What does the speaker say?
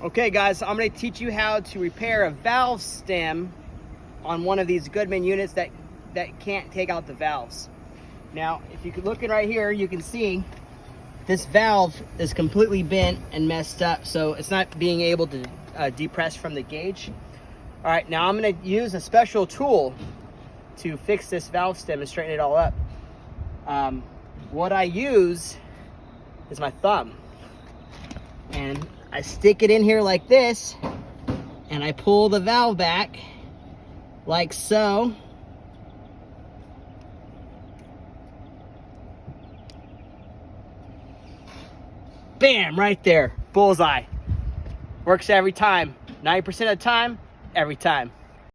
Okay guys, I'm going to teach you how to repair a valve stem on one of these Goodman units that can't take out the valves. Now, if you could look in right here, you can see this valve is completely bent and messed up, so it's not being able to depress from the gauge. All right, now I'm going to use a special tool to fix this valve stem and straighten it all up. What I use is my thumb, and I stick it in here like this, and I pull the valve back like so. Bam, right there, bullseye. Works every time, 90% of the time, every time.